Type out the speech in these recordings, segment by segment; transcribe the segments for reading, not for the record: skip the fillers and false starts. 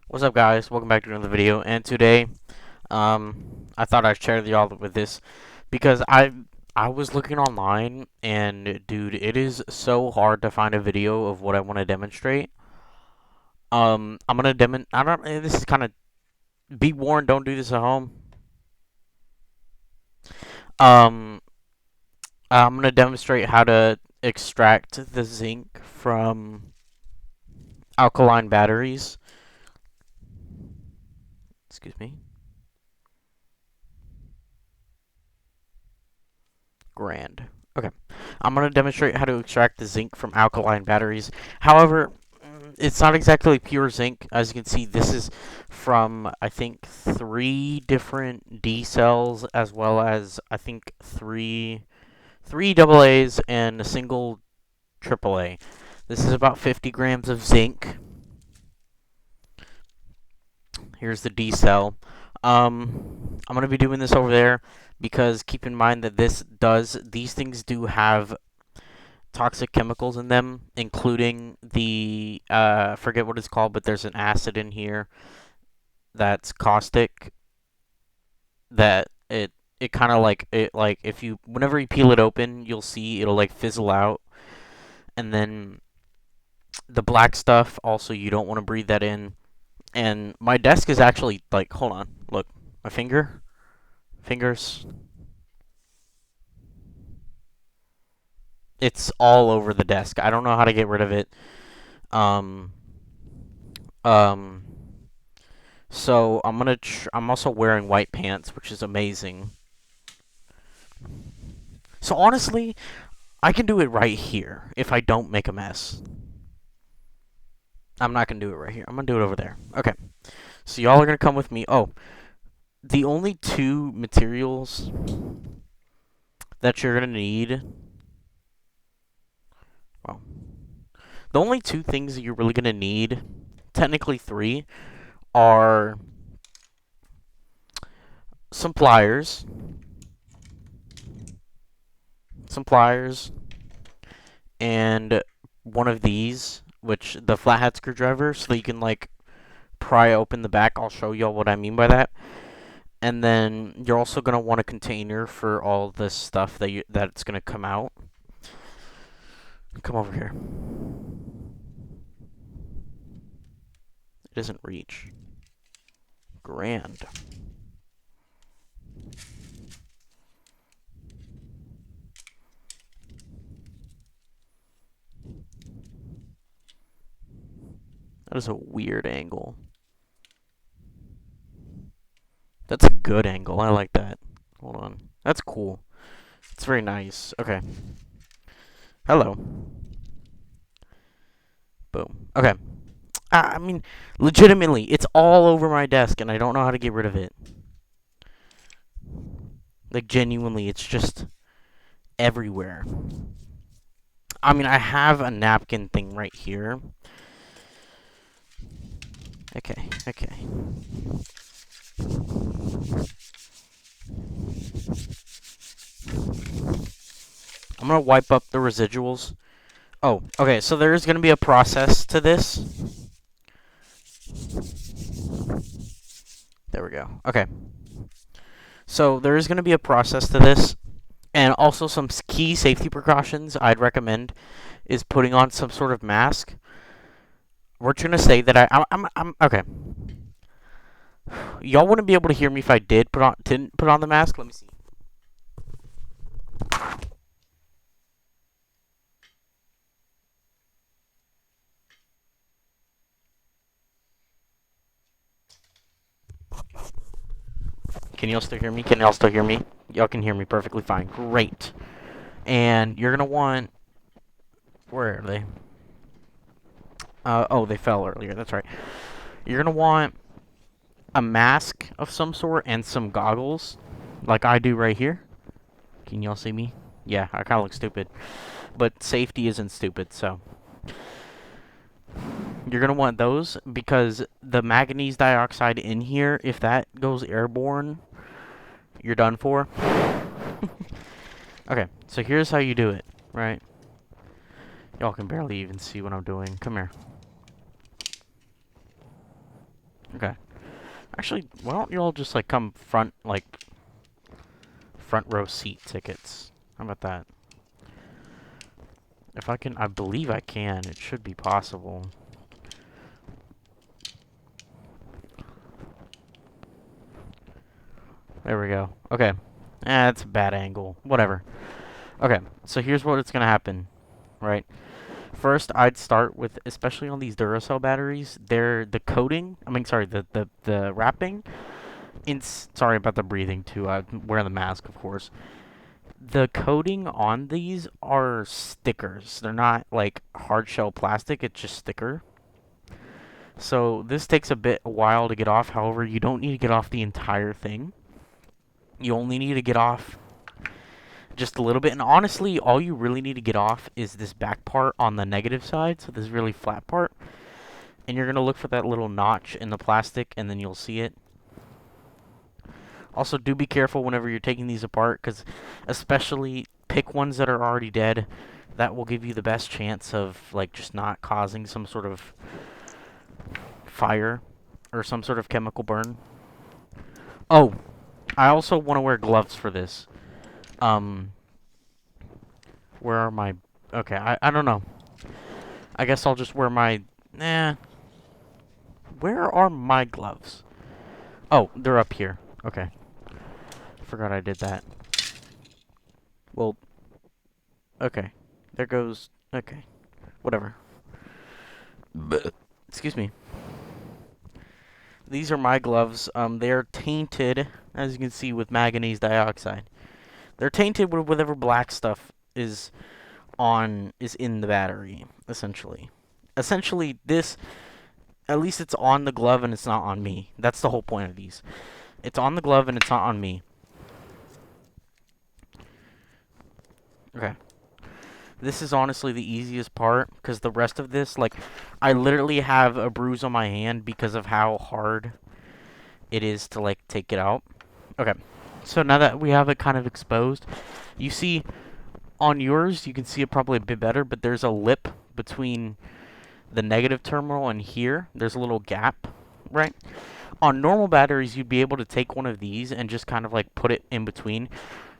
What's up, guys? Welcome back to another video. And today, I thought I'd share y'all with this because I was looking online, and dude, it is so hard to find a video of what I want to demonstrate. I'm gonna I don't. This is kind of, be warned. Don't do this at home. Um, I'm gonna demonstrate how to extract the zinc from alkaline batteries. Excuse me. Grand. Okay. I'm going to demonstrate how to extract the zinc from alkaline batteries. However, it's not exactly pure zinc. As you can see, this is from, I think, 3 different D cells, as well as, I think, three double A's and a single triple A. This is about 50 grams of zinc. Here's the D cell. I'm going to be doing this over there because keep in mind that these things do have toxic chemicals in them, including the, forget what it's called, but there's an acid in here that's caustic, that it kind of like, if you, whenever you peel it open, you'll see it'll like fizzle out. And then the black stuff, also, you don't want to breathe that in. And my desk is actually, like, hold on, look, my fingers, it's all over the desk. I don't know how to get rid of it. Um, um, so I'm also wearing white pants, which is amazing. So honestly, I can do it right here if I don't make a mess. I'm not gonna do it right here. I'm gonna do it over there. Okay. So y'all are gonna come with me. Oh, the only two materials that you're gonna need. Well, the only two things that you're really gonna need, technically three, are some pliers, and one of these, which the flathead screwdriver, so that you can like pry open the back. I'll show y'all what I mean by that. And then you're also gonna want a container for all this stuff that's gonna come out. Come over here. It doesn't reach. Grand. That is a weird angle. That's a good angle. I like that. Hold on. That's cool. It's very nice. Okay. Hello. Boom. Okay. I mean, legitimately, it's all over my desk, and I don't know how to get rid of it. Like, genuinely, it's just everywhere. I mean, I have a napkin thing right here. Okay. I'm gonna wipe up the residuals. Oh, okay, so there's gonna be a process to this. There we go. Okay. So there is gonna be a process to this. And also some key safety precautions I'd recommend is putting on some sort of mask. We're gonna say that I'm okay. Y'all wouldn't be able to hear me if I didn't put on the mask. Let me see. Can y'all still hear me? Can y'all still hear me? Y'all can hear me perfectly fine. Great. And you're gonna want, where are they? Oh, they fell earlier. That's right. You're gonna want a mask of some sort and some goggles, like I do right here. Can y'all see me? Yeah, I kind of look stupid, but safety isn't stupid, so you're gonna want those because the manganese dioxide in here, if that goes airborne, you're done for. Okay, so here's how you do it, right? Y'all can barely even see what I'm doing. Come here. Okay. Actually, why don't you all just, like, come front row seat tickets? How about that? If I can, I believe I can. It should be possible. There we go. Okay. That's a bad angle. Whatever. Okay, so here's what's gonna happen, right? First, I'd start with, especially on these Duracell batteries, the coating. I mean, sorry, the wrapping. Sorry about the breathing too. I'm wearing the mask, of course. The coating on these are stickers. They're not like hard shell plastic. It's just sticker. So this takes a while to get off. However, you don't need to get off the entire thing. You only need to get off just a little bit. And honestly, all you really need to get off is this back part on the negative side. So this really flat part. And you're going to look for that little notch in the plastic, and then you'll see it. Also, do be careful whenever you're taking these apart, because especially pick ones that are already dead. That will give you the best chance of, like, just not causing some sort of fire or some sort of chemical burn. Oh, I also want to wear gloves for this. Where are my... Okay, I don't know. I guess I'll just wear my... Where are my gloves? Oh, they're up here. Okay. Forgot I did that. Well, okay. There goes... Okay. Whatever. Excuse me. These are my gloves. They are tainted, as you can see, with manganese dioxide. They're tainted with whatever black stuff is in the battery, essentially. Essentially, this... At least it's on the glove and it's not on me. That's the whole point of these. It's on the glove and it's not on me. Okay. This is honestly the easiest part, because the rest of this, like, I literally have a bruise on my hand because of how hard it is to, like, take it out. Okay. So now that we have it kind of exposed, you see on yours, you can see it probably a bit better, but there's a lip between the negative terminal and here. There's a little gap, right? On normal batteries, you'd be able to take one of these and just kind of like put it in between.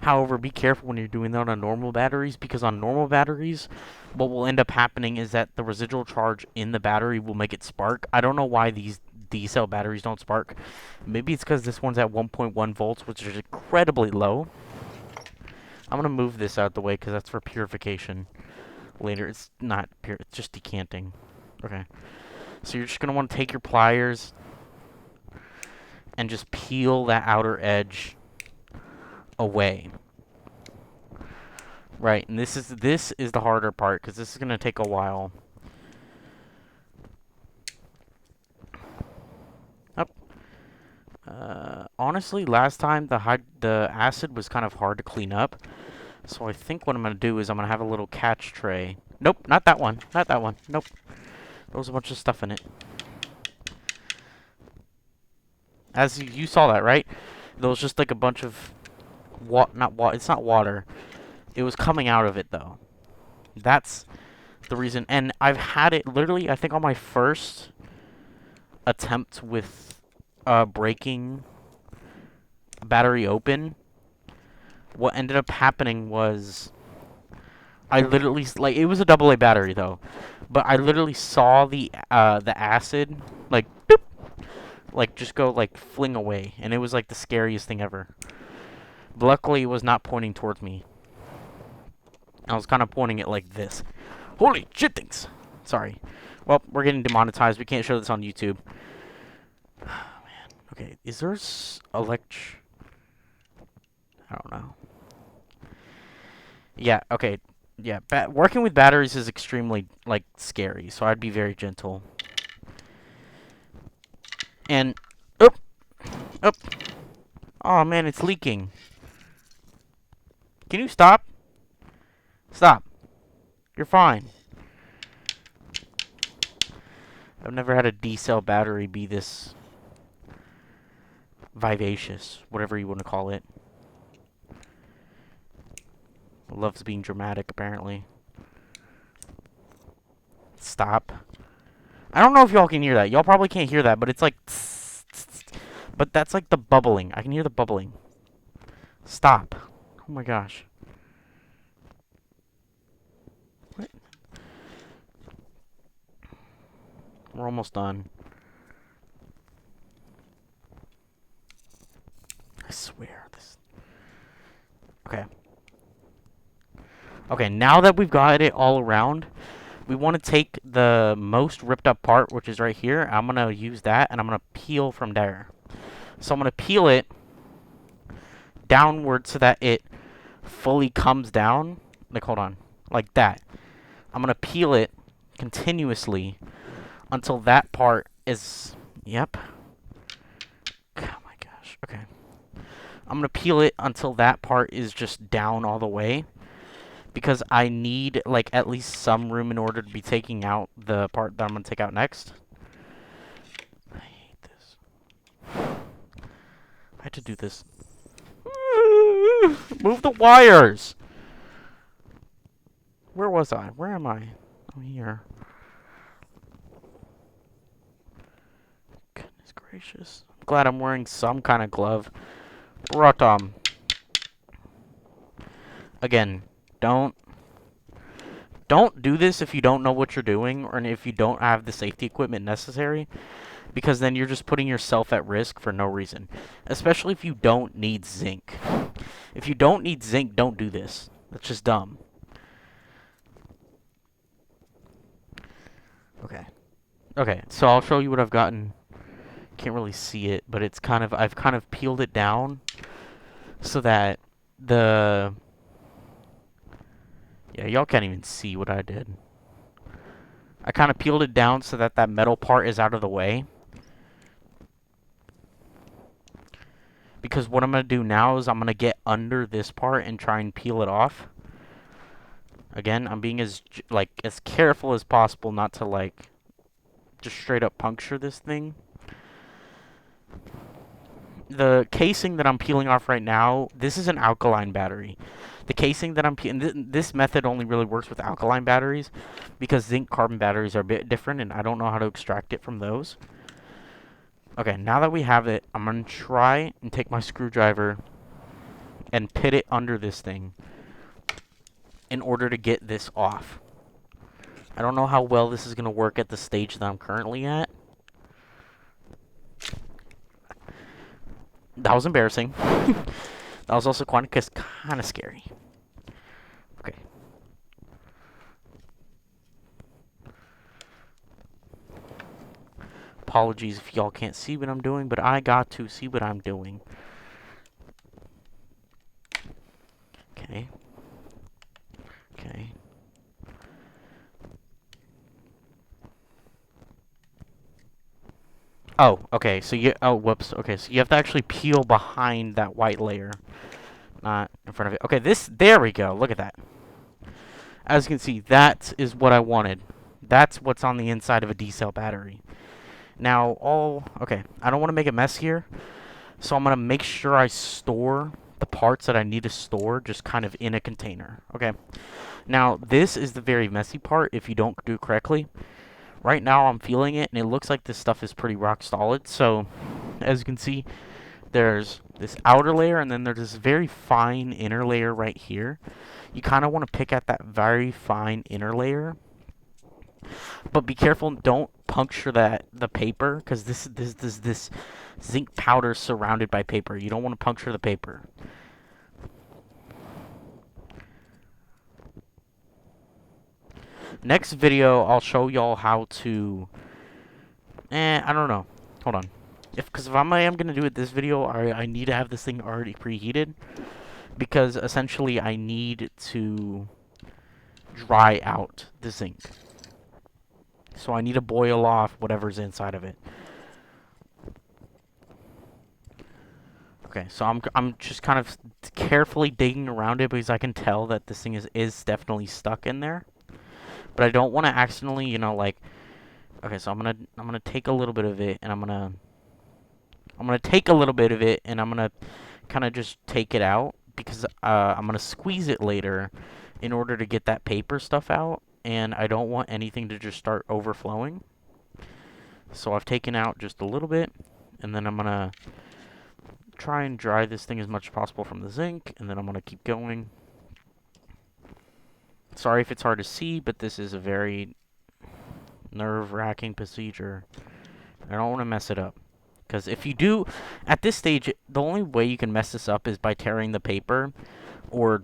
However, be careful when you're doing that on normal batteries, because on normal batteries, what will end up happening is that the residual charge in the battery will make it spark. I don't know why these D-cell batteries don't spark. Maybe it's because this one's at 1.1 volts, which is incredibly low. I'm going to move this out the way because that's for purification later. It's not pure, it's just decanting. Okay. So you're just going to want to take your pliers and just peel that outer edge away. Right, and this is the harder part, because this is going to take a while. Up. Honestly, last time the acid was kind of hard to clean up. So I think what I'm going to do is I'm going to have a little catch tray. Nope, not that one. Not that one. Nope. There was a bunch of stuff in it. As you saw that, right? There was just like a bunch of... It's not water. It was coming out of it, though. That's the reason. And I've had it literally, I think, on my first attempt with breaking a battery open. What ended up happening was I literally, like, it was a AA battery, though. But I literally saw the acid, like, boop, like, just go, like, fling away. And it was, like, the scariest thing ever. But luckily, it was not pointing towards me. I was kind of pointing it like this. Holy shit things! Sorry. Well, we're getting demonetized. We can't show this on YouTube. Oh, man. Okay, is there I don't know. Yeah, okay. Yeah, working with batteries is extremely, like, scary. So I'd be very gentle. And... Oop! Oop! Oh, man, it's leaking. Can you stop? Stop. You're fine. I've never had a D-cell battery be this vivacious, whatever you want to call it. Loves being dramatic, apparently. Stop. I don't know if y'all can hear that. Y'all probably can't hear that, but it's like... Tss. But that's like the bubbling. I can hear the bubbling. Stop. Oh my gosh. What? We're almost done. I swear this. Okay. Okay, now that we've got it all around, we want to take the most ripped up part, which is right here. I'm going to use that, and I'm going to peel from there. So I'm going to peel it downward so that it fully comes down. Like, hold on. Like that. I'm going to peel it continuously until that part is... Yep. Oh my gosh. Okay. I'm going to peel it until that part is just down all the way. Because I need, like, at least some room in order to be taking out the part that I'm going to take out next. I hate this. I had to do this. Move the wires! Where was I? Where am I? I'm here. Goodness gracious. I'm glad I'm wearing some kind of glove. Rotom. Again, don't do this if you don't know what you're doing or if you don't have the safety equipment necessary, because then you're just putting yourself at risk for no reason, especially if you don't need zinc. If you don't need zinc, don't do this. That's just dumb. Okay, so I'll show you what I've gotten. Can't really see it, but it's kind of, I've kind of peeled it down so that the... Yeah, y'all can't even see what I did. I kind of peeled it down so that that metal part is out of the way. Because what I'm going to do now is I'm going to get under this part and try and peel it off. Again, I'm being as careful as possible not to, like, just straight up puncture this thing. The casing that I'm peeling off right now, this is an alkaline battery. The casing that I'm peeling, this method only really works with alkaline batteries because zinc carbon batteries are a bit different and I don't know how to extract it from those. Okay, now that we have it, I'm going to try and take my screwdriver and pit it under this thing in order to get this off. I don't know how well this is going to work at the stage that I'm currently at. That was embarrassing. That was also kind of scary. Okay. Apologies if y'all can't see what I'm doing, but I got to see what I'm doing. Okay. Okay. Oh, okay, so you... Oh, whoops. Okay, so you have to actually peel behind that white layer. Not in front of it. Okay, this... There we go. Look at that. As you can see, that is what I wanted. That's what's on the inside of a D-cell battery. Now, okay, I don't want to make a mess here, so I'm going to make sure I store the parts that I need to store just kind of in a container, okay? Now, this is the very messy part if you don't do it correctly. Right now, I'm feeling it, and it looks like this stuff is pretty rock solid, so as you can see, there's this outer layer, and then there's this very fine inner layer right here. You kind of want to pick at that very fine inner layer. But be careful, don't puncture the paper, because this zinc powder is surrounded by paper. You don't want to puncture the paper. Next video, I'll show y'all how to... I don't know. Hold on. Because if I am going to do it this video, I need to have this thing already preheated. Because essentially, I need to dry out the zinc. So I need to boil off whatever's inside of it. Okay, so I'm just kind of carefully digging around it because I can tell that this thing is definitely stuck in there. But I don't want to accidentally, you know, like... Okay, so I'm gonna take a little bit of it, and I'm gonna take a little bit of it, and I'm gonna kind of just take it out because I'm gonna squeeze it later in order to get that paper stuff out, and I don't want anything to just start overflowing. So I've taken out just a little bit, and then I'm gonna try and dry this thing as much as possible from the zinc, and then I'm going to keep going. Sorry if it's hard to see, but this is a very nerve-wracking procedure. I don't want to mess it up. Because if you do, at this stage, the only way you can mess this up is by tearing the paper, or,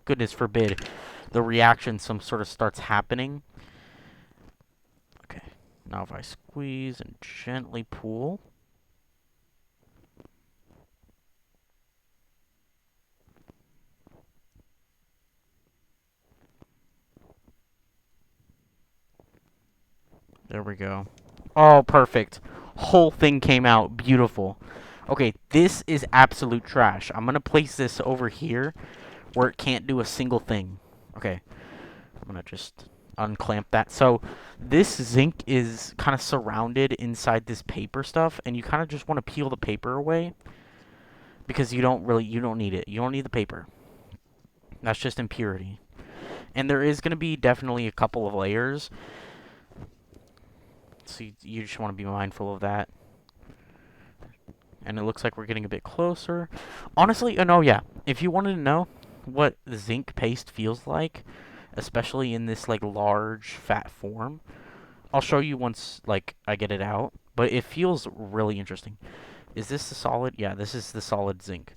goodness forbid, the reaction some sort of starts happening. Okay, now if I squeeze and gently pull. There we go. Oh, perfect. Whole thing came out beautiful. Okay, this is absolute trash. I'm going to place this over here where it can't do a single thing. Okay, I'm going to just unclamp that. So this zinc is kind of surrounded inside this paper stuff, and you kind of just want to peel the paper away because you don't need it. You don't need the paper. That's just impurity. And there is going to be definitely a couple of layers. So you just want to be mindful of that. And it looks like we're getting a bit closer. Honestly, no, yeah. If you wanted to know what the zinc paste feels like, especially in this like large fat form, I'll show you once like I get it out. But it feels really interesting. Is this the solid? Yeah, this is the solid zinc.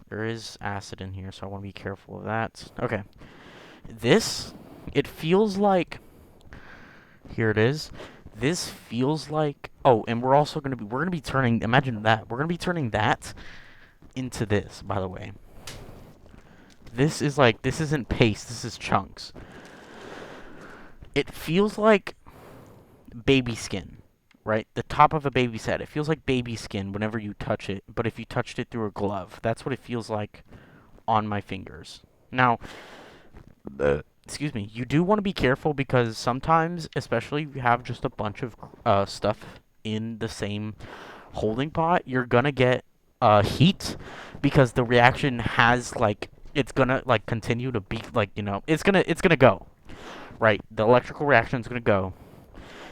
There is acid in here, so I want to be careful of that. Okay. This, it feels like, here it is. This feels like, oh, and we're going to be turning, imagine that, we're going to be turning that into this, by the way. This is like, this isn't paste, this is chunks. It feels like baby skin, right? The top of a baby's head. It feels like baby skin whenever you touch it, but if you touched it through a glove, that's what it feels like on my fingers. Now, excuse me, you do want to be careful because sometimes, especially if you have just a bunch of stuff in the same holding pot, you're gonna get heat because the reaction has like it's gonna like continue to be like it's gonna go right. The electrical reaction is gonna go,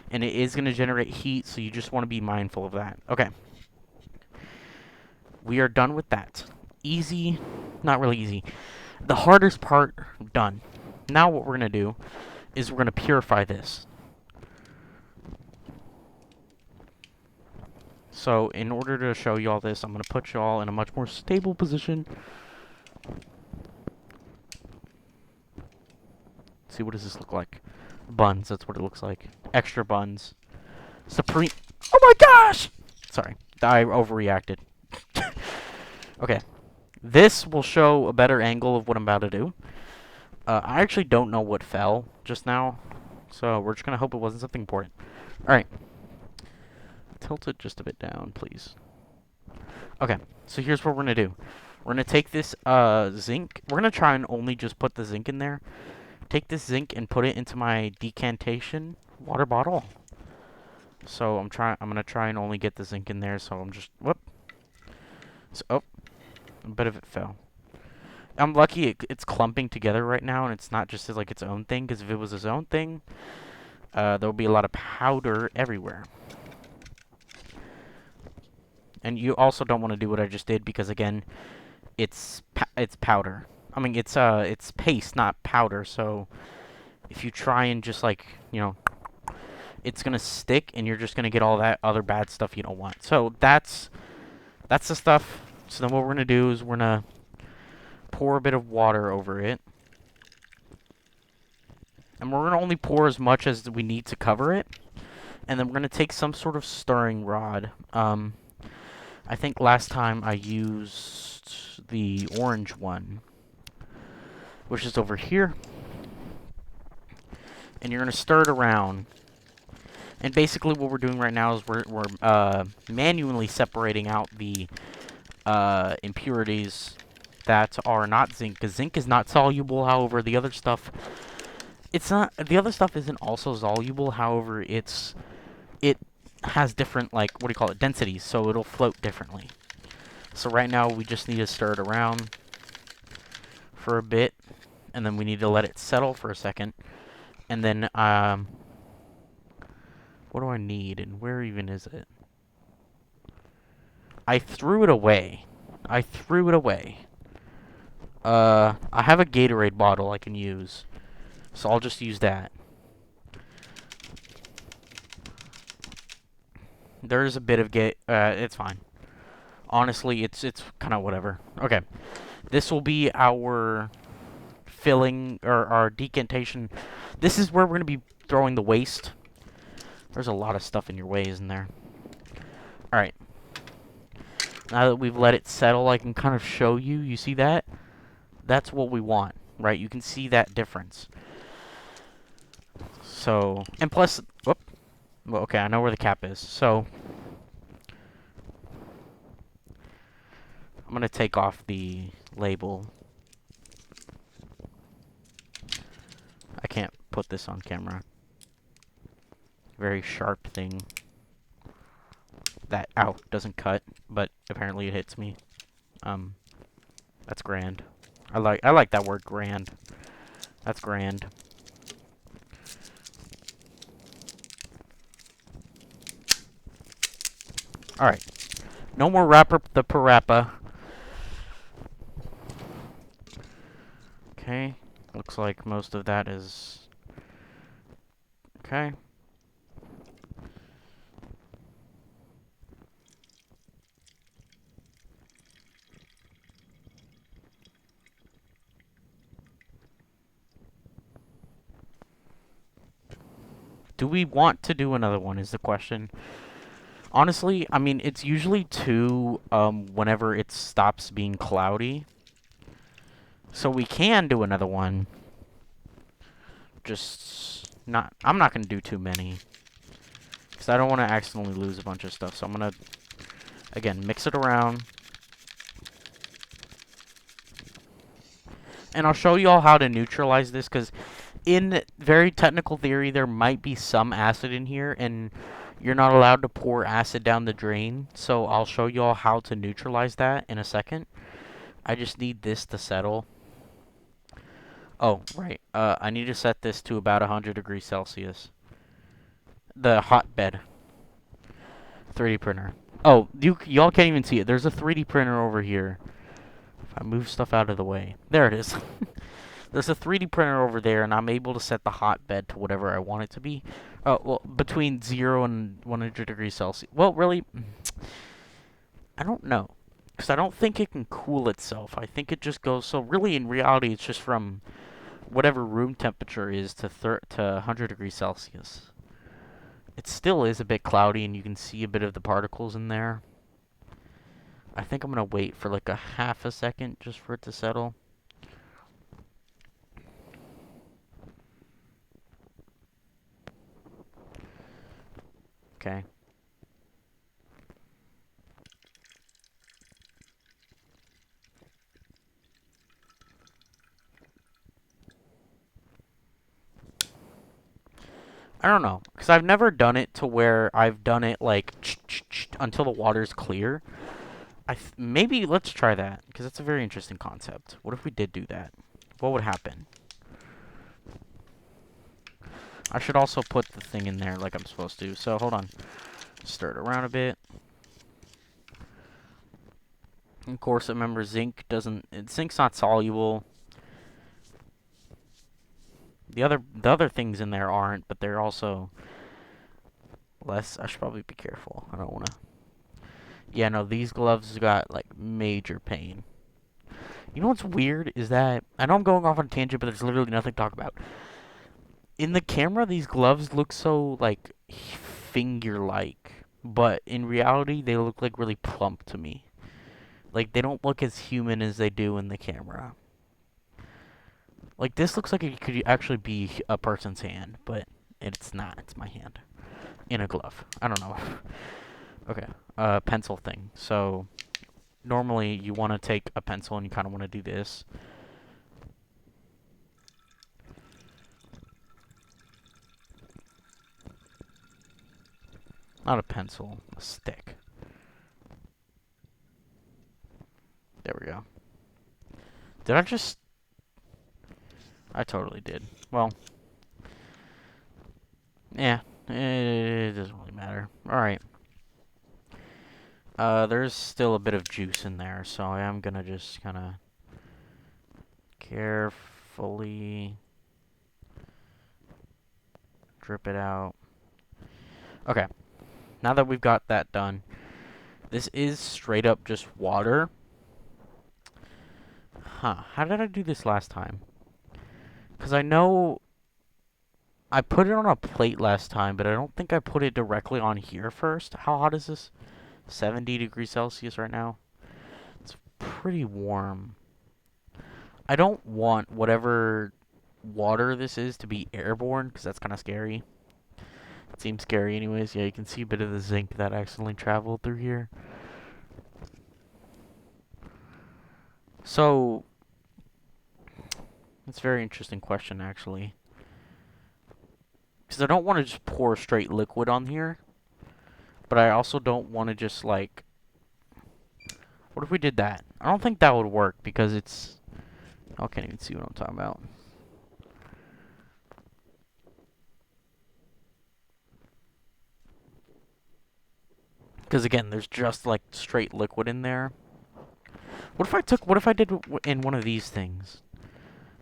and it is gonna generate heat. So you just want to be mindful of that. Okay, we are done with that. Easy, not really easy. The hardest part done. Now what we're going to do is we're going to purify this. So in order to show you all this, I'm going to put you all in a much more stable position. Let's see, what does this look like? Buns, that's what it looks like. Extra buns. Supreme. Oh my gosh! Sorry, I overreacted. Okay. This will show a better angle of what I'm about to do. I actually don't know what fell just now, so we're just going to hope it wasn't something important. Alright. Tilt it just a bit down, please. Okay, so here's what we're going to do. We're going to take this zinc. We're going to try and only just put the zinc in there. Take this zinc and put it into my decantation water bottle. So I'm going to try and only get the zinc in there, so I'm just, whoop. So, oh, a bit of it fell. I'm lucky it's clumping together right now, and it's not just like its own thing, because if it was its own thing, there would be a lot of powder everywhere. And you also don't want to do what I just did, because again, it's powder. I mean, it's paste, not powder, so if you try and just like, it's gonna stick, and you're just gonna get all that other bad stuff you don't want. So that's the stuff. So then what we're gonna do is we're gonna pour a bit of water over it. And we're going to only pour as much as we need to cover it. And then we're going to take some sort of stirring rod. I think last time I used the orange one, which is over here. And you're going to stir it around. And basically what we're doing right now is we're manually separating out the impurities that are not zinc, because zinc is not soluble. However, the other stuff, the other stuff isn't also soluble. However, it has different, like, what do you call it, densities, so it'll float differently. So right now we just need to stir it around for a bit, and then we need to let it settle for a second. And then what do I need, and where even is it? I threw it away. I threw it away. I have a Gatorade bottle I can use. So I'll just use that. There's a bit of it's fine. Honestly, it's kind of whatever. Okay. This will be our filling, or our decantation. This is where we're going to be throwing the waste. There's a lot of stuff in your way, isn't there? Alright. Now that we've let it settle, I can kind of show you. You see that? That's what we want, right? You can see that difference. So, and plus, whoop. Well, okay, I know where the cap is. So, I'm going to take off the label. I can't put this on camera. Very sharp thing. That, ow, doesn't cut, but apparently it hits me. That's grand. I like that word, grand. That's grand. Alright. No more wrapper the parappa. Okay. Looks like most of that is... Okay. Do we want to do another one is the question. Honestly, I mean, it's usually two whenever it stops being cloudy. So we can do another one. Just not... I'm not going to do too many. Because I don't want to accidentally lose a bunch of stuff. So I'm going to, again, mix it around. And I'll show you all how to neutralize this, because in very technical theory, there might be some acid in here, and you're not allowed to pour acid down the drain. So I'll show you all how to neutralize that in a second. I just need this to settle. Oh, right. I need to set this to about 100 degrees Celsius. The hotbed 3D printer. Oh, y'all can't even see it. There's a 3D printer over here. If I move stuff out of the way. There it is. There's a 3D printer over there, and I'm able to set the hotbed to whatever I want it to be. Oh, well, between 0 and 100 degrees Celsius. Well, really, I don't know. Because I don't think it can cool itself. I think it just goes... So, really, in reality, it's just from whatever room temperature is to 100 degrees Celsius. It still is a bit cloudy, and you can see a bit of the particles in there. I think I'm going to wait for like a half a second just for it to settle. Okay. I don't know, because I've never done it to where I've done it like until the water's clear. Maybe let's try that, because that's a very interesting concept. What if we did do that? What would happen? I should also put the thing in there like I'm supposed to. So hold on. Stir it around a bit. Of course, remember zinc doesn't... Zinc's not soluble. The other things in there aren't, but they're also less... I should probably be careful. I don't want to... Yeah, no, these gloves got, like, major pain. You know what's weird is that... I know I'm going off on a tangent, but there's literally nothing to talk about. In the camera, these gloves look so, like, finger-like. But in reality, they look, like, really plump to me. Like, they don't look as human as they do in the camera. Like, this looks like it could actually be a person's hand, but it's not. It's my hand. In a glove. I don't know. Okay. Pencil thing. So, normally you want to take a pencil and you kind of want to do this. Not a pencil. A stick. There we go. Did I just... I totally did. Well, yeah, it doesn't really matter. Alright. There's still a bit of juice in there, so I am gonna just kind of carefully drip it out. Okay, now that we've got that done, this is straight up just water. Huh, how did I do this last time? Because I know I put it on a plate last time, but I don't think I put it directly on here first. How hot is this? 70 degrees Celsius right now. It's pretty warm. I don't want whatever water this is to be airborne, because that's kind of scary. It seems scary anyways. Yeah, you can see a bit of the zinc that accidentally traveled through here. So, it's a very interesting question, actually. Because I don't want to just pour straight liquid on here. But I also don't want to just, like... What if we did that? I don't think that would work, because it's... I can't even see what I'm talking about. Because, again, there's just, like, straight liquid in there. What if I did in one of these things?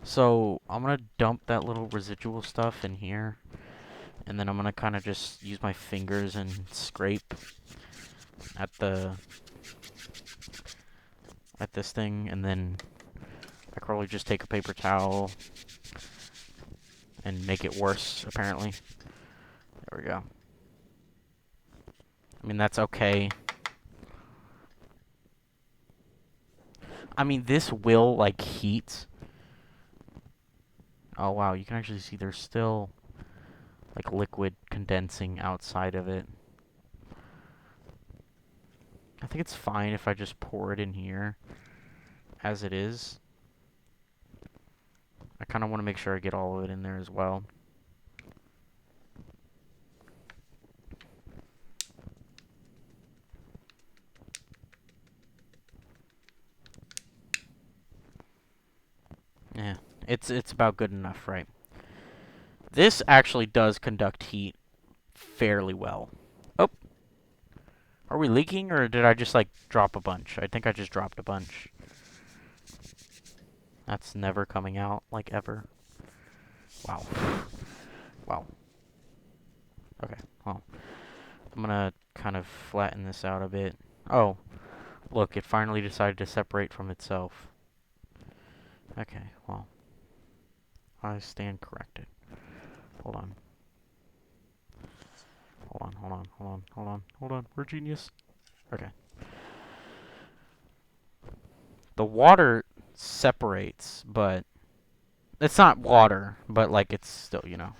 So, I'm going to dump that little residual stuff in here. And then I'm going to kind of just use my fingers and scrape at this thing. And then I probably just take a paper towel and make it worse, apparently. There we go. I mean, that's okay. I mean, this will, like, heat. Oh, wow, you can actually see there's still, like, liquid condensing outside of it. I think it's fine if I just pour it in here as it is. I kind of want to make sure I get all of it in there as well. Yeah, it's about good enough, right? This actually does conduct heat fairly well. Oh, are we leaking, or did I just, like, drop a bunch? I think I just dropped a bunch. That's never coming out, like, ever. Wow. Wow. Okay, well, I'm gonna kind of flatten this out a bit. Oh, look, it finally decided to separate from itself. Okay, well, I stand corrected. Hold on. Hold on. We're genius. Okay. The water separates, but it's not water, but, like, it's still, you know.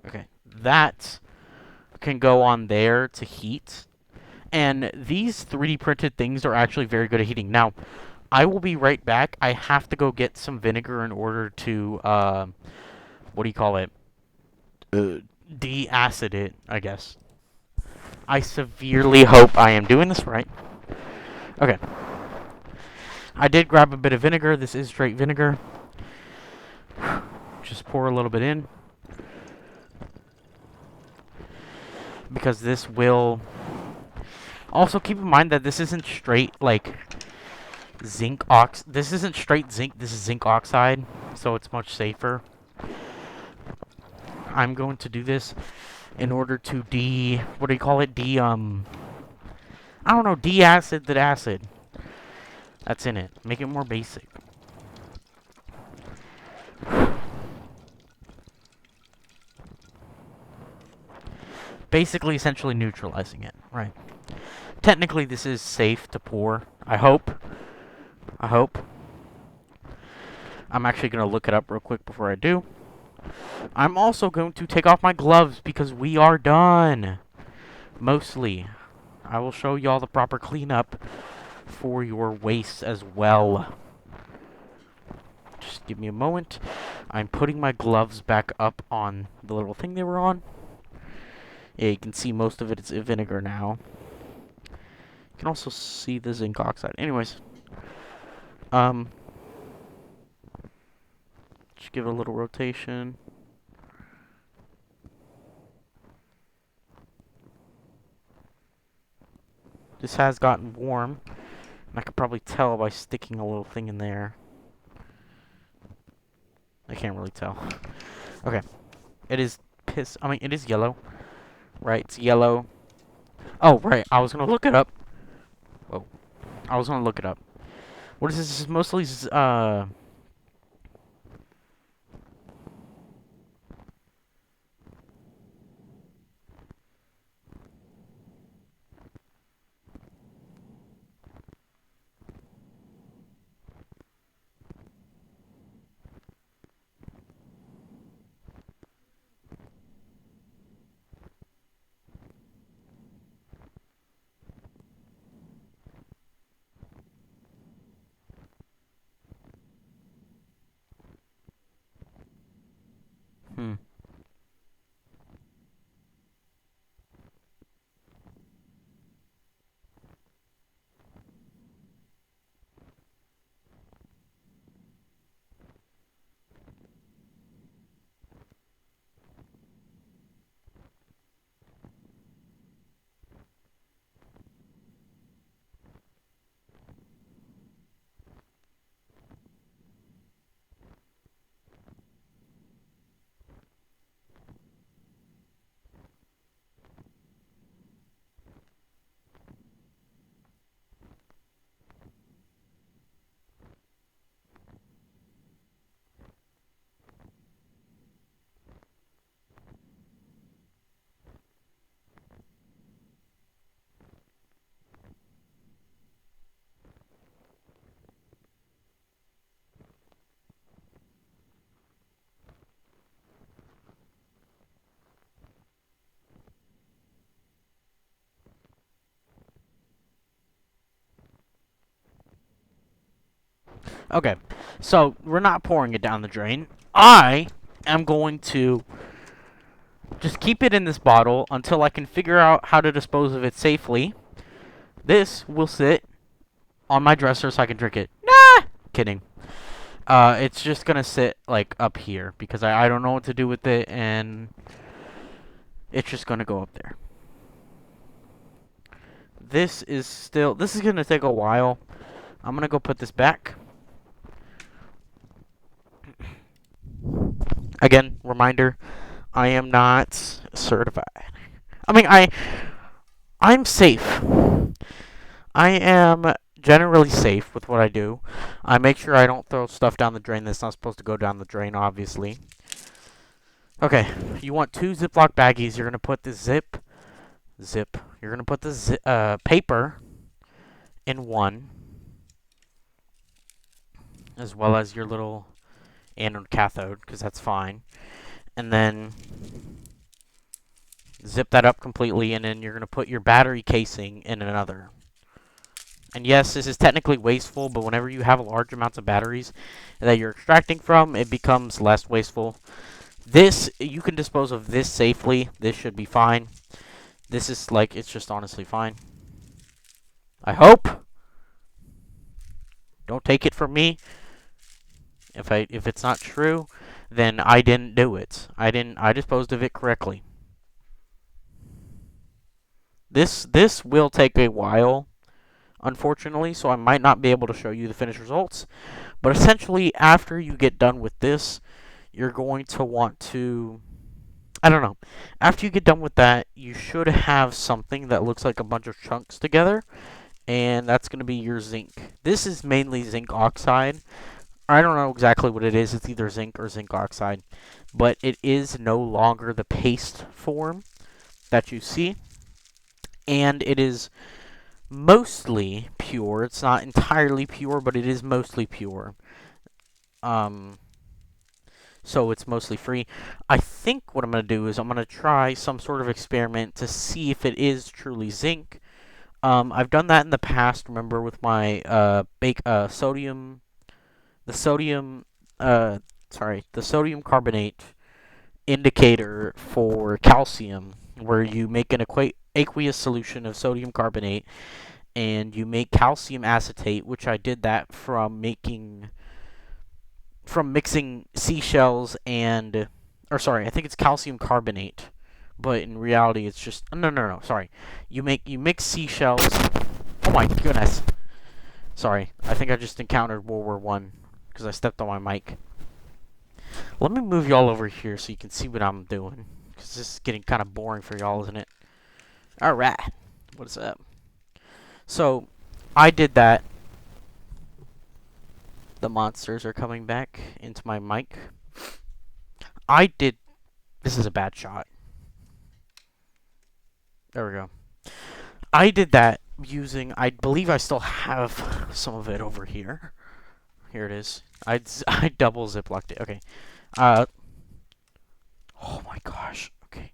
Okay, that can go on there to heat. And these 3D printed things are actually very good at heating. Now, I will be right back. I have to go get some vinegar in order to, what do you call it? De-acid it, I guess. I severely hope I am doing this right. Okay. I did grab a bit of vinegar. This is straight vinegar. Just pour a little bit in. Because this will... Also, keep in mind that this isn't straight, like, This isn't straight zinc. This is zinc oxide. So it's much safer. I'm going to do this in order to what do you call it? I don't know, de-acid the acid that's in it. Make it more basic. Basically, essentially neutralizing it, right? Technically, this is safe to pour. I hope. I'm actually going to look it up real quick before I do. I'm also going to take off my gloves because we are done. Mostly. I will show you all the proper cleanup for your waste as well. Just give me a moment. I'm putting my gloves back up on the little thing they were on. Yeah, you can see most of it is vinegar now. You can also see the zinc oxide. Anyways. Just give it a little rotation. This has gotten warm, and I could probably tell by sticking a little thing in there. I can't really tell. Okay. It is it is yellow. Right, it's yellow. Oh, right, I was gonna look it up. Whoa. I was gonna look it up. What is this? This is mostly, hmm. Okay, so we're not pouring it down the drain. I am going to just keep it in this bottle until I can figure out how to dispose of it safely. This will sit on my dresser so I can drink it. Nah! Kidding. It's just gonna sit, like, up here because I don't know what to do with it, and it's just gonna go up there. This is gonna take a while. I'm gonna go put this back. Again, reminder, I am not certified. I mean, I'm safe. I am generally safe with what I do. I make sure I don't throw stuff down the drain that's not supposed to go down the drain, obviously. Okay, you want 2 Ziploc baggies. You're gonna put the You're gonna put the paper in one, as well as your little anode cathode, because that's fine. And then zip that up completely, and then you're gonna put your battery casing in another. And yes, this is technically wasteful, but whenever you have large amounts of batteries that you're extracting from, it becomes less wasteful. This, you can dispose of this safely. This should be fine. This is, like, it's just honestly fine. I hope. Don't take it from me. If it's not true, then I didn't do it. I disposed of it correctly. This will take a while, unfortunately, so I might not be able to show you the finished results. But essentially, after you get done with this, you're going to want to, I don't know. After you get done with that, you should have something that looks like a bunch of chunks together, and that's going to be your zinc. This is mainly zinc oxide. I don't know exactly what it is. It's either zinc or zinc oxide, but it is no longer the paste form that you see, and it is mostly pure. It's not entirely pure, but it is mostly pure. So it's mostly free. I think what I'm going to do is I'm going to try some sort of experiment to see if it is truly zinc. I've done that in the past, remember, with my sodium, the sodium, the sodium carbonate indicator for calcium, where you make an aqueous solution of sodium carbonate, and you make calcium acetate, which I did that from mixing seashells and, or sorry, I think it's calcium carbonate but in reality, it's just no. Sorry, you mix seashells. Oh my goodness. Sorry, I think I just encountered World War One because I stepped on my mic. Let me move y'all over here so you can see what I'm doing, because this is getting kind of boring for y'all, isn't it? All right, what's up? So, I did that. The monsters are coming back into my mic. I did. This is a bad shot. There we go. I did that using. I believe I still have some of it over here. Here it is. I double ziplocked it. Okay. Oh my gosh. Okay.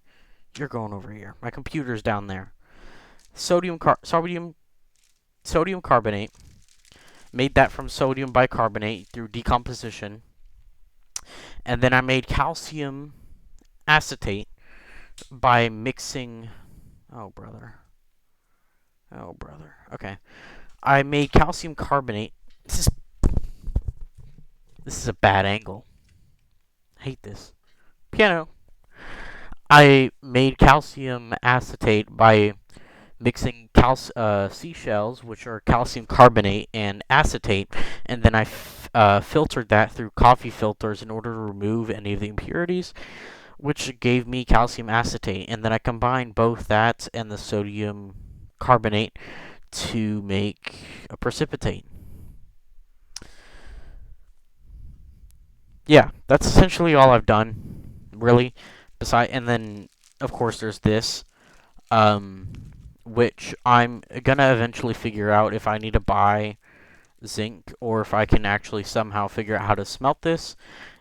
You're going over here. My computer's down there. Sodium carbonate. Made that from sodium bicarbonate through decomposition. And then I made calcium acetate by mixing. Oh, brother. Oh, brother. Okay. I made calcium carbonate. This is a bad angle. I hate this. Piano. I made calcium acetate by mixing seashells, which are calcium carbonate, and acetate, and then I filtered that through coffee filters in order to remove any of the impurities, which gave me calcium acetate. And then I combined both that and the sodium carbonate to make a precipitate. Yeah, that's essentially all I've done, really. And then, of course, there's this, which I'm gonna eventually figure out if I need to buy zinc or if I can actually somehow figure out how to smelt this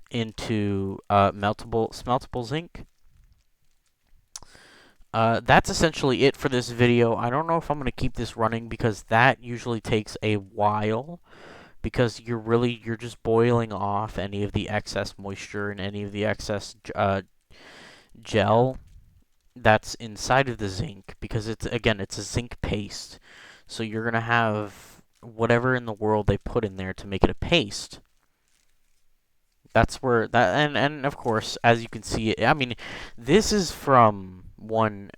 into smeltable zinc. That's essentially it for this video. I don't know if I'm going to keep this running because that usually takes a while, because you're just boiling off any of the excess moisture and any of the excess gel that's inside of the zinc, because it's a zinc paste. So you're going to have whatever in the world they put in there to make it a paste. That's where that and of course, as you can see, I mean, this is from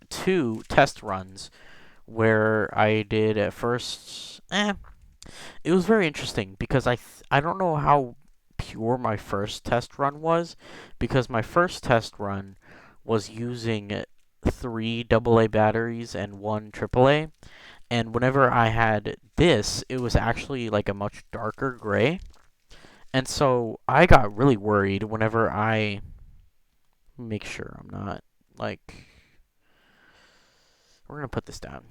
2 test runs where I did at first. It was very interesting because I don't know how pure my first test run was, because my first test run was using 3 AA batteries and 1 AAA, and whenever I had this, it was actually like a much darker gray. And so I got really worried whenever I make sure I'm not, like, we're going to put this down.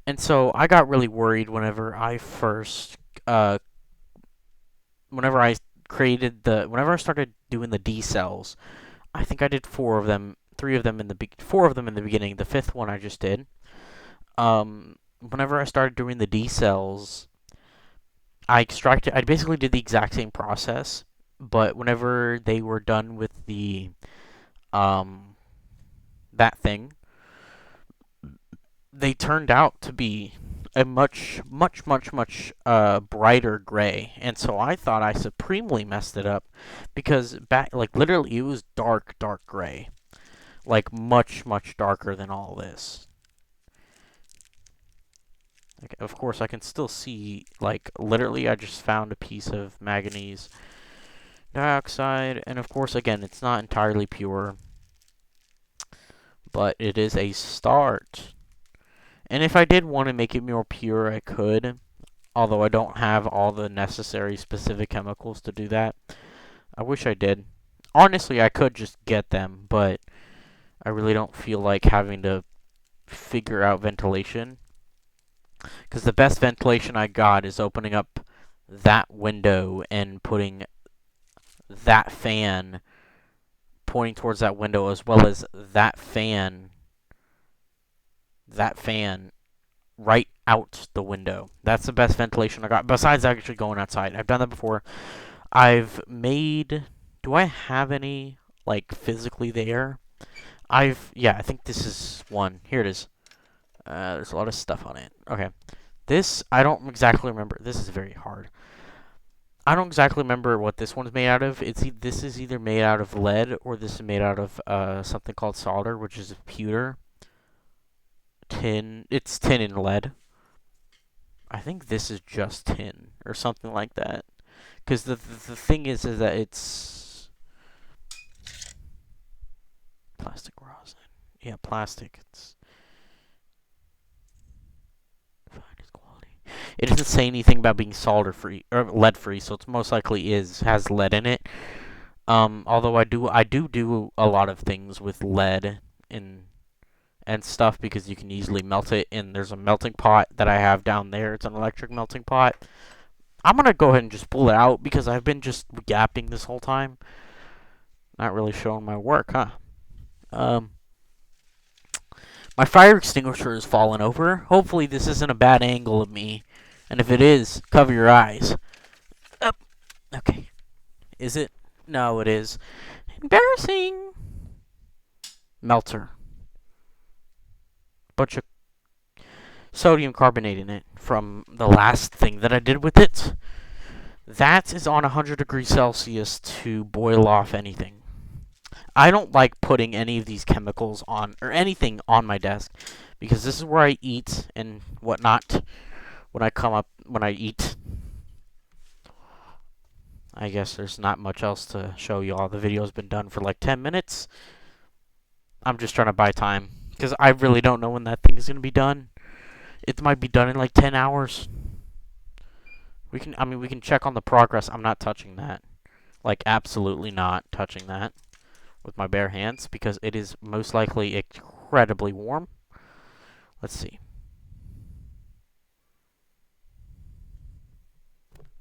And so I got really worried whenever I first, whenever I started doing the D cells. I think I did 4 of them, 4 of them in the beginning, the 5th one I just did. Whenever I started doing the D cells, I basically did the exact same process, but whenever they were done with the, that thing, they turned out to be a much brighter gray. And so I thought I supremely messed it up, because literally it was dark gray. Like, much darker than all this. Like, of course, I can still see, like, literally I just found a piece of manganese dioxide, and of course, again, it's not entirely pure, but it is a start. And if I did want to make it more pure, I could, although I don't have all the necessary specific chemicals to do that. I wish I did. Honestly, I could just get them, but I really don't feel like having to figure out ventilation, because the best ventilation I got is opening up that window and putting that fan pointing towards that window, as well as that fan right out the window. That's the best ventilation I got, besides actually going outside. I've done that before. I've made... Do I have any, like, physically there? Yeah, I think this is one. Here it is. There's a lot of stuff on it. Okay. This, I don't exactly remember. This is very hard. I don't exactly remember what this one's made out of. This is either made out of lead or this is made out of something called solder, which is pewter. Tin. It's tin and lead. I think this is just tin or something like that. Because the thing is that it's plastic rosin. Yeah, plastic. It's finest quality. It doesn't say anything about being solder free or lead free, so it's most likely has lead in it. Although I do a lot of things with lead and stuff because you can easily melt it. And there's a melting pot that I have down there. It's an electric melting pot. I'm gonna go ahead and just pull it out because I've been just gapping this whole time. Not really showing my work, huh? Um, my fire extinguisher has fallen over. Hopefully this isn't a bad angle of me. And if it is, cover your eyes. Up. Okay. Is it? No, it is. Embarrassing. Melter. Bunch of sodium carbonate in it from the last thing that I did with it. That is on 100 degrees Celsius to boil off anything. I don't like putting any of these chemicals on, or anything on my desk, because this is where I eat and whatnot when I eat. I guess there's not much else to show y'all. The video's been done for like 10 minutes. I'm just trying to buy time, because I really don't know when that thing is going to be done. It might be done in like 10 hours. We can check on the progress. I'm not touching that. Like, absolutely not touching that with my bare hands because it is most likely incredibly warm. Let's see.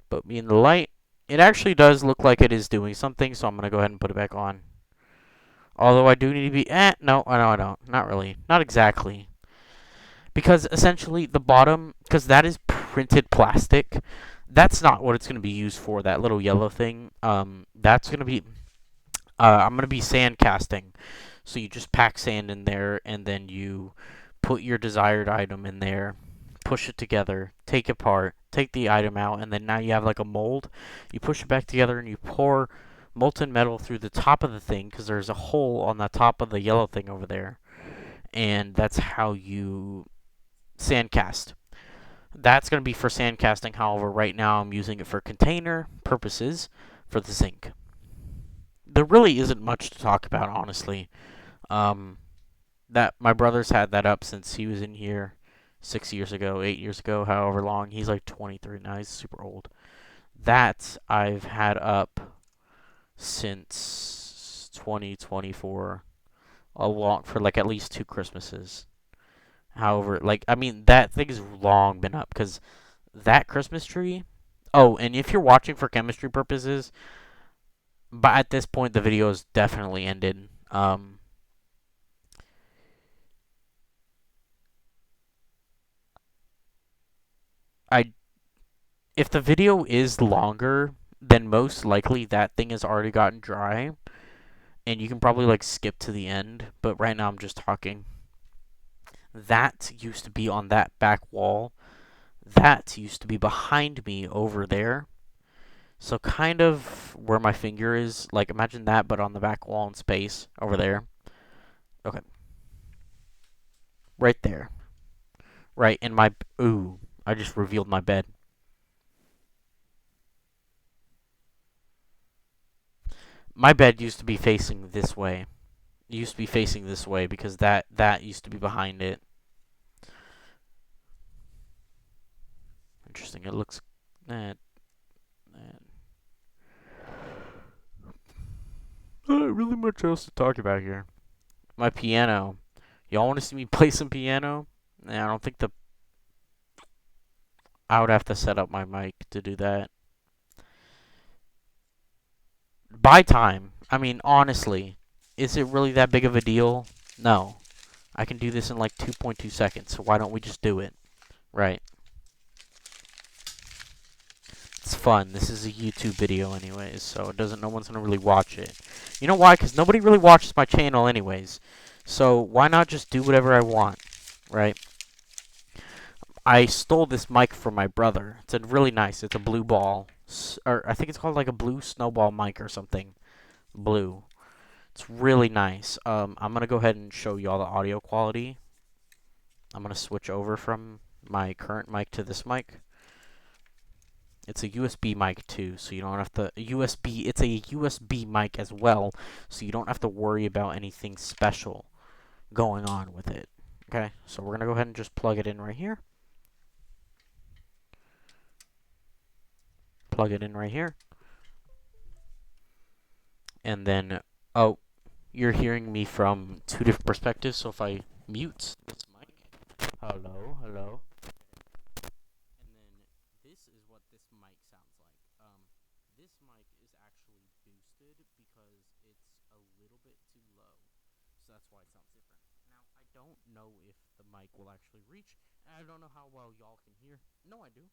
Put me in the light. It actually does look like it is doing something, so I'm going to go ahead and put it back on. Although I do need to be... no, I don't. Not really. Not exactly. Because essentially the bottom... Because that is printed plastic. That's not what it's going to be used for, that little yellow thing. That's going to be... I'm going to be sand casting. So you just pack sand in there, and then you put your desired item in there, push it together, take it apart, take the item out, and then now you have like a mold. You push it back together, and you pour molten metal through the top of the thing, because there's a hole on the top of the yellow thing over there. And that's how you sand cast. That's going to be for sand casting. However, right now I'm using it for container purposes for the zinc. There really isn't much to talk about, honestly. That my brother's had that up since he was in here 6 years ago, 8 years ago, however long. He's like 23 now. He's super old. That I've had up since 2024, for like at least 2 Christmases. However, like that thing has long been up because that Christmas tree. Oh, and if you're watching for chemistry purposes, but at this point the video is definitely ended. I If the video is longer, then most likely that thing has already gotten dry, and you can probably like skip to the end. But right now I'm just talking. That used to be on that back wall. That used to be behind me over there. So kind of where my finger is, like imagine that, but on the back wall in space over there. Okay. Right there. Right in my... Ooh, I just revealed my bed. My bed used to be facing this way. It used to be facing this way because that used to be behind it. Interesting. It looks... Not really much else to talk about here. My piano. Y'all want to see me play some piano? Nah, I don't think I would have to set up my mic to do that. Buy time. Honestly, is it really that big of a deal? No. I can do this in like 2.2 seconds, so why don't we just do it? Right. It's fun. This is a YouTube video anyways, so no one's gonna really watch it. You know why? Because nobody really watches my channel anyways. So why not just do whatever I want, right? I stole this mic from my brother. It's really nice. It's a blue ball. or I think it's called like a blue snowball mic or something. Blue. It's really nice. I'm gonna go ahead and show you all the audio quality. I'm gonna switch over from my current mic to this mic. It's a USB mic too, so you don't have to USB. It's a USB mic as well, so you don't have to worry about anything special going on with it. Okay, so we're gonna go ahead and just plug it in right here. Plug it in right here, and then oh, you're hearing me from two different perspectives. So if I mute this mic, hello, hello. And then this is what this mic sounds like. This mic is actually boosted because it's a little bit too low. So that's why it sounds different. Now, I don't know if the mic will actually reach. And I don't know how well y'all can hear. No, I do.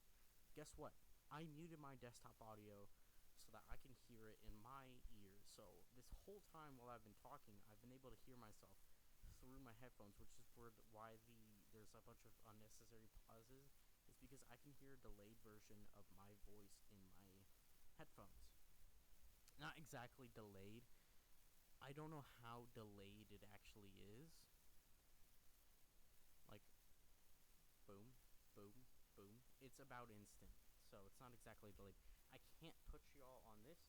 Guess what? I muted my desktop audio so that I can hear it in my ears. So this whole time while I've been talking, I've been able to hear myself through my headphones, which is why there's a bunch of unnecessary pauses. Is because I can hear a delayed version of my voice in my headphones. Not exactly delayed. I don't know how delayed it actually is. Like, boom, boom, boom. It's about instant, so it's not exactly delayed. I can't put y'all on this.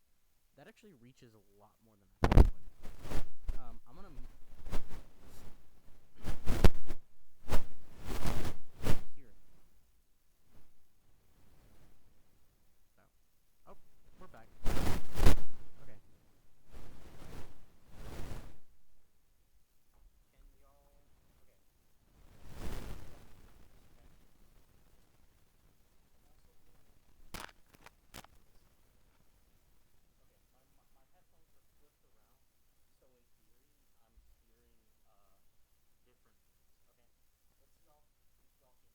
That actually reaches a lot more than I thought it would. I'm gonna hear it. So, oh, we're back. Okay. Can y'all? Okay. Okay, my headphones are flipped around, so in theory, I'm hearing different things. Okay, let's see y'all if y'all can hear this. Not exactly. Y'all can't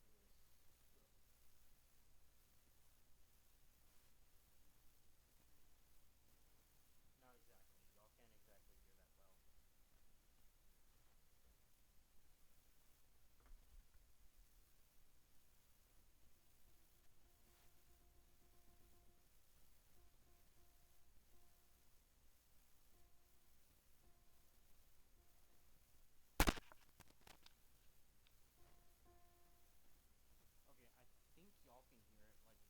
exactly hear that well. Okay, I think y'all can hear it like well enough.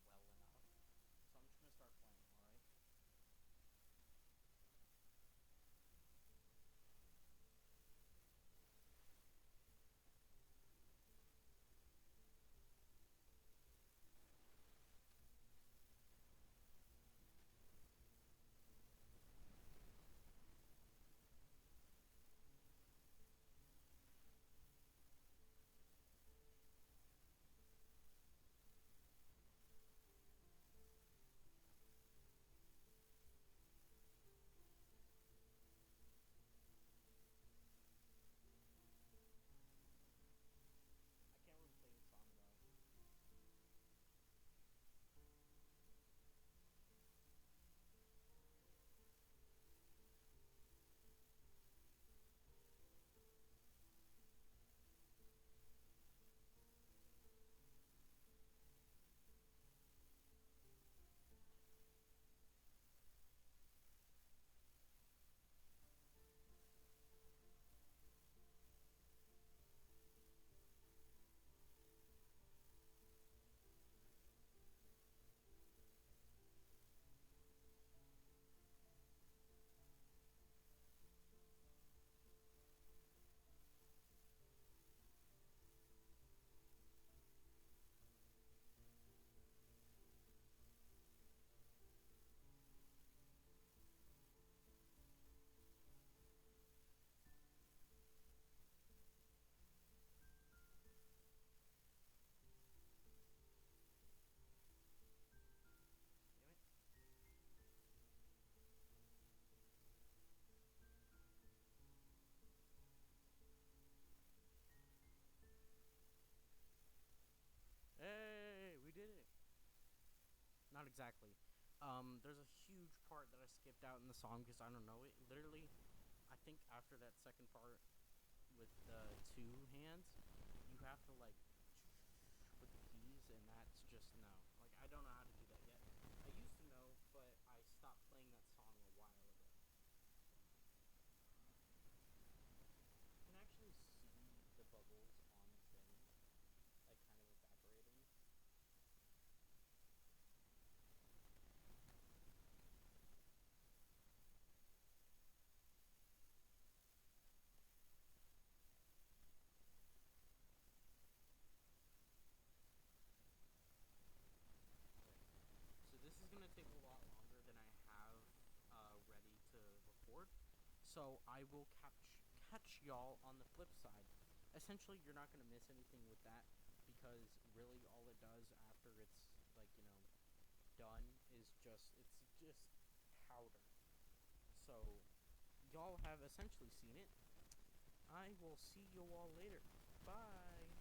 So I'm just gonna start playing. All right. I can't really play the song though. Damn it. Hey, we did it. Not exactly. There's a huge part that I skipped out in the song because I don't know it. Literally, I think after that second part with the two hands, you have to like with the keys, and that's just no. Like I don't know how to do that yet. I used to know So I will catch y'all on the flip side. Essentially, you're not gonna miss anything with that because really all it does after it's like done is just powder. So y'all have essentially seen it. I will see you all later. Bye.